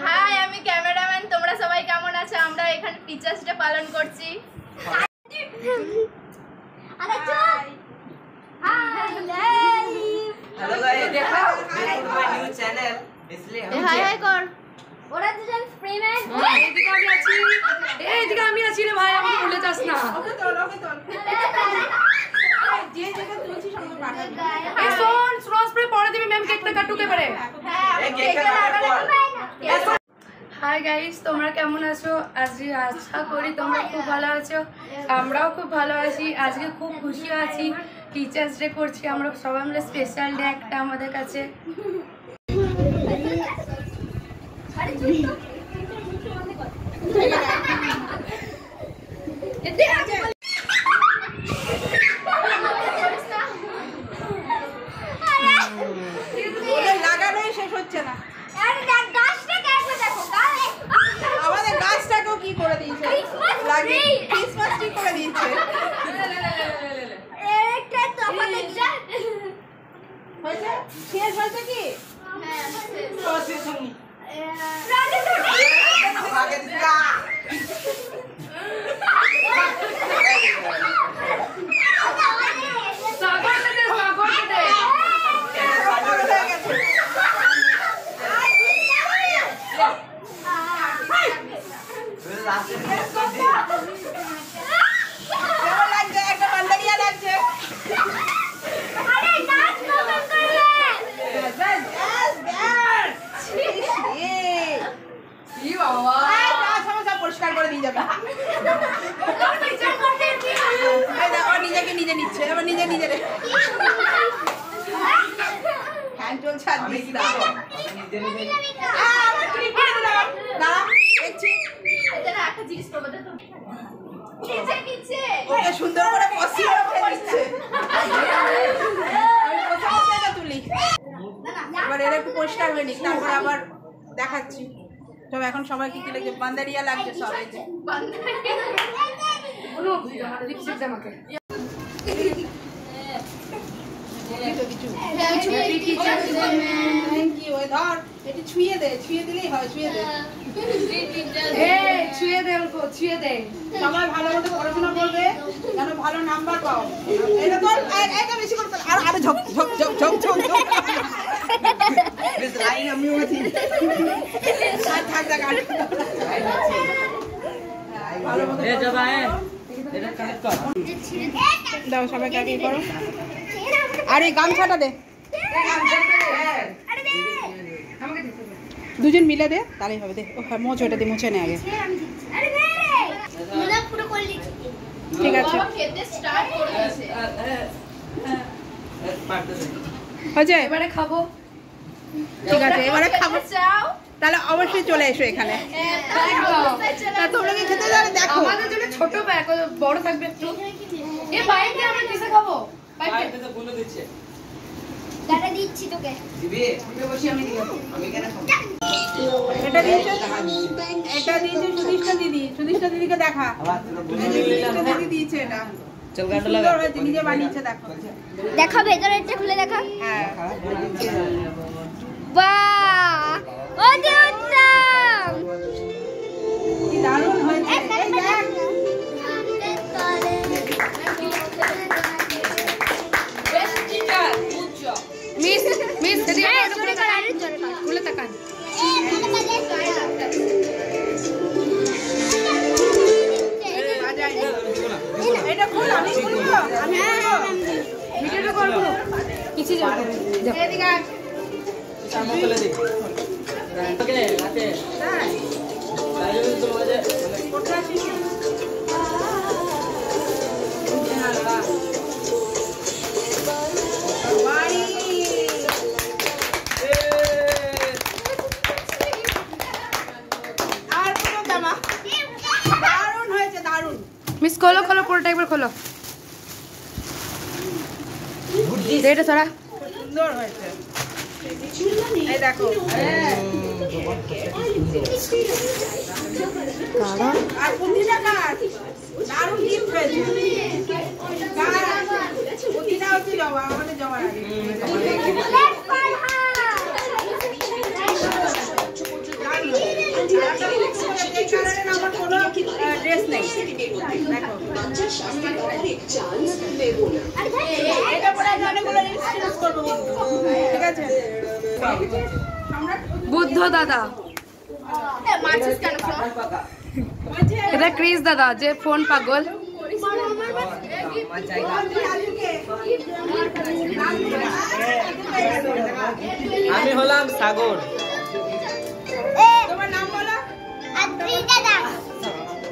High, আমি cameraman. তোমরা সবাই কেমন আছো? আমরা এখানে টিচার্স ডে পালন করছি। हेलो गाइस, देखो माय न्यू चैनल इसलिए हम হাই হাই কর। ওরা দুজন ফ্রেমের এইদিকে আমি আছি, এইদিকে আমি আছি রে ভাই, আমাকে ভুলে যাস না। ওকে তোল যে জায়গা তুলছি সঙ্গে পাঠাবি। এই শোন, স্লো স্প্রে পরে দিবি, ম্যাম কেকটা কাটুকে পারে। एक केक का হাই গাইস, তোমরা কেমন আছো? আজকে আশা করি তোমরা খুব ভালো আছো, আমরাও খুব ভালো আছি। আজকে খুব খুশি আছি, টিচার্স ডে করছি আমরা সবাই মিলে। স্পেশাল ডে একটা আমাদের কাছে। লাগানোই শেষ হচ্ছে না। আরে গাছটা দেখো দেখো আমাদের গাছটাকেও কি করে দিয়েছে, লাগে ক্রিসমাস ট্রি করে দিয়েছে। একটা তফাৎ দেখছা হয়েছে শেষ হয়েছে কি आगे दिखा কেমন লাগছে? একটা বান্দারিয়া লাগছে। আরে নাচ কখন করলে কি বাবা, পরিষ্কার করে দিয়ে যাবে। নিজেকে নিজে নিচ্ছে, আবার নিজে নিজে ফ্যান চলছে আর দিস না। আমার ক্লিপ করে দিলাম। দাঁড়া দেখছি একটা জিনিস করবো তো নিচে নিচে ওকে সুন্দর করে কষিয়ে রেখে দিচ্ছে। আমি প্রথম জায়গা তুলি, এবার এর একটু পরিষ্কার হয়ে নিক, তারপর আবার দেখাচ্ছি। তবে এখন সবাই কি লাগছে, বান্দারিয়া লাগছে সব। এই যে কোনো লিপস্টিক দে আমাকে। Thank you. ধর এটি ছুঁয়ে দে, ছুঁয়ে দিলেই হয়, ছুঁয়ে দে। এই ছুঁয়ে দে ওকে, ছুঁয়ে দে। সবাই ভালো মতো পড়াশোনা করবে, যেন ভালো নাম্বার পাও। এটা তোর এটা বেশি করে তোর। আর আরে ঝক ঝক ঝক ঝক ঝক ঝক इस लाइन हम हुई थी আর থাক থাক আর ভালো মতো ये जब आए এটা কানেক্ট কর দাও, সবাইকে আগে করো। আর এই গামছাটা দে, আমাকে দিতে দে। দুজন মিলে দে, তাহলেই হবে। দে ও হ্যাঁ, মোচ ওটা দিয়ে মুছে নে আগে। আরে দে রে মুনা পুরো করলি ঠিক আছে, বাবা খেতে স্টার্ট করে দিয়েছে। পারতে হয়েছে? এবারে খাবো। ঠিক আছে, এবারে খাবো। চাও তাহলে অবশ্যই চলে এসো এখানে। তা তোমরা কি খেতে যাবে? দেখো আমাদের জন্য ছোট ব্যাগ, বড় থাকবে একটু। এ বাইক দিয়ে আমরা কিসে খাবো? বাইক দিয়ে পারতে তো বলে দিচ্ছে দাদা দিচ্ছি তোকে দিবি বসি আমি দিলাম। আমি কেন খাবো এটা দিয়েছে, এটা দিয়েছে সুদিষ্টা দিদি। সুদিষ্টা দিদিকে দেখা, আবার সুদিষ্টা দিদি দিয়েছে এটা। চল গানটা সুন্দর লাগা হয়েছে, নিজে বানিয়েছে দেখো। দেখা ভেতরেরটা খুলে দেখা হ্যাঁ বাহ ও দেবতাম কি দারুণ হয়েছে। এই দেখ best teacher good job. Miss miss এদিকে হ্যাঁ, একটু জোরে কর, আরো জোরে কর। খুলে তাকান। এটা খোল, আমি খুলবো, আমি খুলবো। ভিডিওটা করবো কিছু যাবে। এদিকে আয়। সামনে চলে দিই ওকে রাতে হ্যাঁ, তাই তো মজা করতে আসিস না। বাড়ি। আর কোনো জামা। দারুণ হয়েছে, দারুণ। মিস খোলো খোলো, পুরোটা একবার খোলো। দে এটা সারা। সুন্দর হয়েছে। এই দেখো, আর পুঁথিটা কার? দারুণ গিফট হয়েছে। পুঁথিটা হচ্ছে জবা, আমাদের জবার আগে। ড্রেস নেই দেখো এটা পরে আমি অনেকগুলো রিলস করবো ঠিক আছে বুদ্ধ দাদা, মাছিস কেন? এটা ক্রিস দাদা যে ফোন পাগল। আমি হলাম সাগর। তোমার নাম বলো।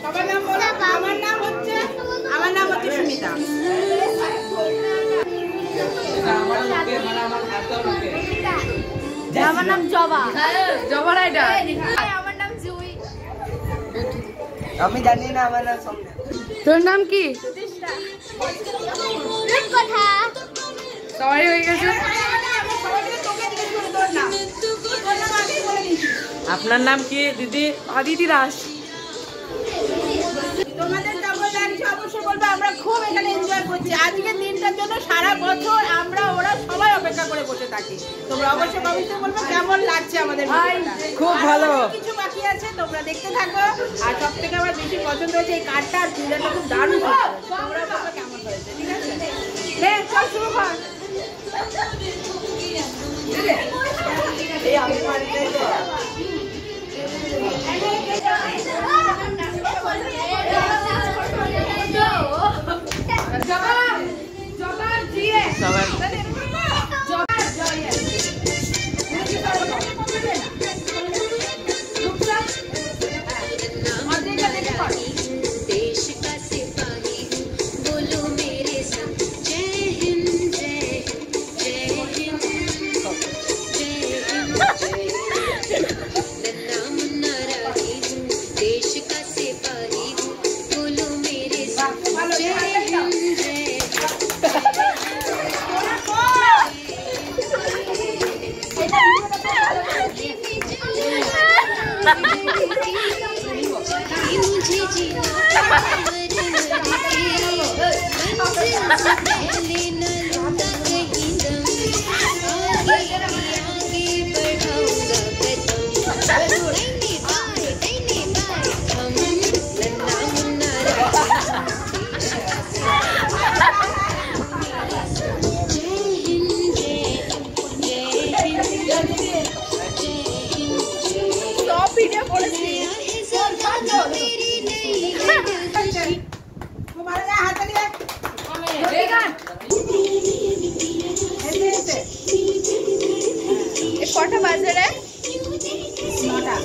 সবার নাম বলো। আমার নাম হচ্ছে সুমিতা। আমার নাম জবা। জবা রাইডার। আমার নাম জুই। আমি জানি না আমার নাম সৌম্য। তোর নাম কি? কথা সবাই হয়ে গেছে। আপনার নাম কি দিদি? আদিতি দাস। তোমাদের কেমন লাগছে অবশ্যই বলবে। আমরা খুব এখানে এনজয় করছি আজকের দিনটার জন্য। সারা বছর আমরা ওরা সবাই অপেক্ষা করে বসে থাকি। তোমরা অবশ্যই কমেন্টে বলবে কেমন লাগছে আমাদের ভিডিওটা। খুব ভালো। কিছু বাকি আছে তোমরা দেখতে থাকো। আর সব থেকে আমার বেশি পছন্দ হয়েছে এই কার্ডটা আর চুড়িটা খুব দারুণ হয়েছে। তোমরা বলবে কেমন হয়েছে ঠিক আছে। নে চল শুরু কর। এই আমি মারতে তো কটা বাজে রে? 9টা।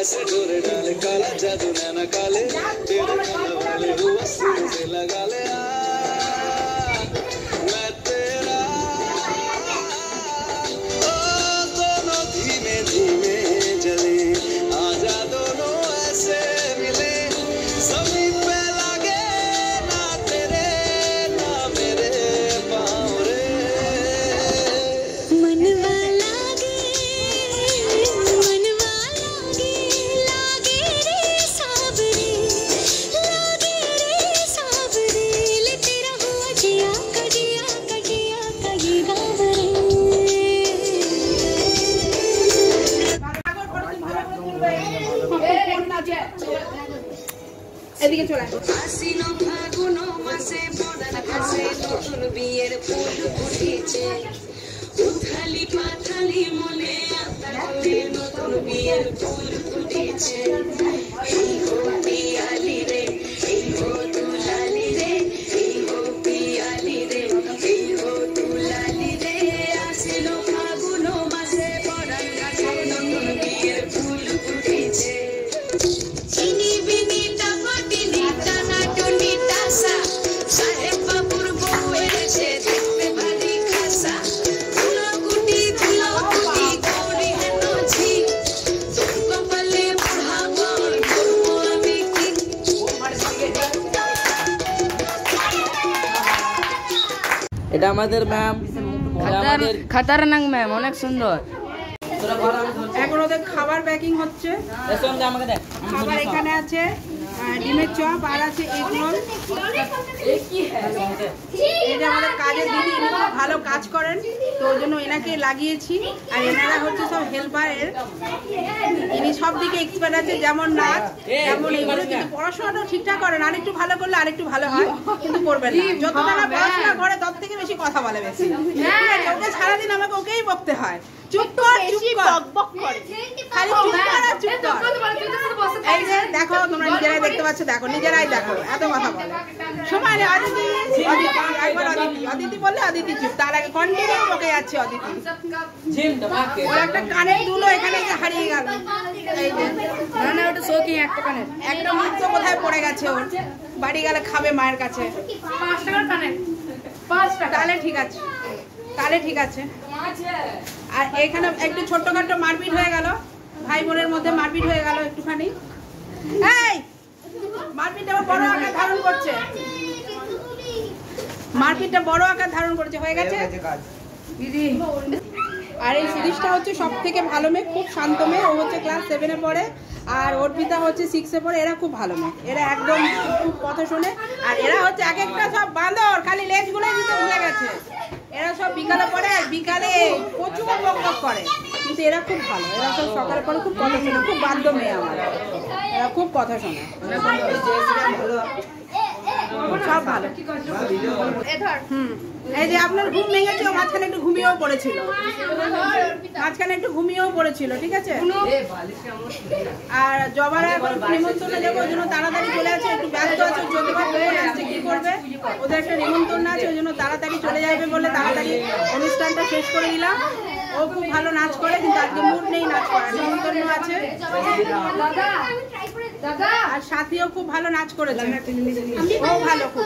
ऐसे डोरे डाले काला जादू नैना काले तेरे काले वाले हुआ सीने से लगा ले मैं तेरा ओ दोनों धीमे धीमे जले आजा दोनों ऐसे मिले जमीन पे लगे ना तेरे ना मेरे पाँव रे मनवा लागे रे साबरे ले तेरा हुआ जिया कजिया कजी गावरे এদিকে চলে আসো। হাসিনো ফাগুনো মাসে বদন কাছে নতুন বিয়ের ফুল ফুটেছে উথালি পাথালি মনে আতার করে নতুন বিয়ের ফুল ফুটেছে এই হো পিয়ালি রে এই হো তুলালি রে এই হো পিয়ালি রে এই হো তুলালি রে হাসিনো ফাগুনো মাসে বদন কাছে নতুন বিয়ের ফুল ফুটেছে চিনি বিনি টামাটিনি টানা টুনি টাসা সাহেব বাবুর বউ এসে দেখতে ভারী খাসা ধুলো কুটি গৌরী হেন ঝি তোর কপালে বুড়াবো করবো আমি কি এটা আমাদের ম্যাম। খতরনাক ম্যাম, অনেক সুন্দর। এখন ওদের খাবার প্যাকিং হচ্ছে। খাবার এখানে আছে ডিমের চপ আর আছে এগ রোল। এই যে আমাদের কাজের দিদি, ইনি খুব ভালো কাজ করেন, তো ওই জন্য এনাকে লাগিয়েছি। আর এনারা হচ্ছে সব হেল্পারের, ইনি সব দিকে এক্সপার্ট আছে, যেমন নাচ যেমন এগুলো। কিন্তু পড়াশোনাটাও ঠিকঠাক করেন, আরেকটু ভালো করলে আরেকটু ভালো হয়, কিন্তু করবেন না। যতটা না পড়াশোনা করে তার থেকে বেশি কথা বলে বেশি। ওকে সারাদিন আমাকে ওকেই বকতে হয়, চুপ কর চুপ কর, খালি চুপ কর আর চুপ কর। এই যে দেখো, তোমরা নিজেরাই দেখতে পাচ্ছ, দেখো নিজেরাই দেখো, এত কথা বলে। সময় নেই, অদিতি অদিতি একবার অদিতি অদিতি বললে অদিতি চুপ, তার আগে কন্টিনিউ বকে যাচ্ছে অদিতি। ওর একটা কানের দুলো এখানে হারিয়ে গেল। এই যে না ওটা শোকি একটা কানের, একটা মুক্ত কোথায় পড়ে গেছে ওর, বাড়ি গেলে খাবে মায়ের কাছে। 5 টাকার কানের, 5 টাকা। তাহলে ঠিক আছে, তাহলে ঠিক আছে। আর এখানে একটু ছোট্টখাট্টো মারপিট হয়ে গেল, ভাই বোনের মধ্যে মারপিট হয়ে গেল একটুখানি। এই মারপিটটা বড় আকার ধারণ করছে, মারপিটটা বড় আকার ধারণ করছে, হয়ে গেছে দিদি। আর এই সুদীষটা হচ্ছে সব থেকে ভালো মেয়ে, খুব শান্ত মেয়ে। ও হচ্ছে ক্লাস 7-এ পড়ে, আর অর্পিতা হচ্ছে 6-এ পড়ে। এরা খুব ভালো মেয়ে, এরা একদম খুব কথা শোনে। আর এরা হচ্ছে এক একটা সব বাঁদর, খালি লেজগুলো দিতে ভুলে গেছে। এরা সব বিকালে পড়ে, আর বিকালে প্রচুর বকবক করে, কিন্তু এরা খুব ভালো। এরা সব সকালে পড়ে, খুব কথা শোনে, খুব বাধ্য মেয়ে আমার। এরা খুব কথা শোনে, সব ভালো। এই যে আপনার ঘুম ভেঙেছে, মাঝখানে একটু ঘুমিয়েও পড়েছিল, মাঝখানে একটু ঘুমিয়েও পড়েছিল, ঠিক আছে। আর জবারা এখন নিমন্ত্রণে যাবো, ওই জন্য তাড়াতাড়ি চলে আছে, একটু ব্যস্ত আছে, জ্যোতিবা ফোন আসছে, কি করবে, ওদের একটা নিমন্ত্রণ আছে, ওই জন্য তাড়াতাড়ি চলে যাবে বলে তাড়াতাড়ি অনুষ্ঠানটা শেষ করে দিলাম। ও খুব ভালো নাচ করে, কিন্তু আজকে মুড নেই নাচ করার, নিমন্ত্রণ আছে। আর সাথীও খুব ভালো নাচ করেছে, ও ভালো খুব।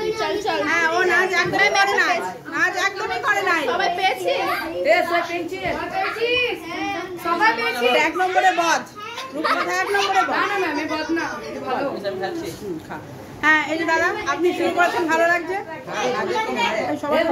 হ্যাঁ, ও নাচ একদমই করে নাই, নাচ একদমই করে নাই। সবাই পেয়েছি, সবাই পেয়েছি। 1 নম্বরে বদ, রূপকথা 1 নম্বরে বদ। হ্যাঁ, এই যে দাদা আপনি শুরু করেছেন, ভালো লাগছে সবাই।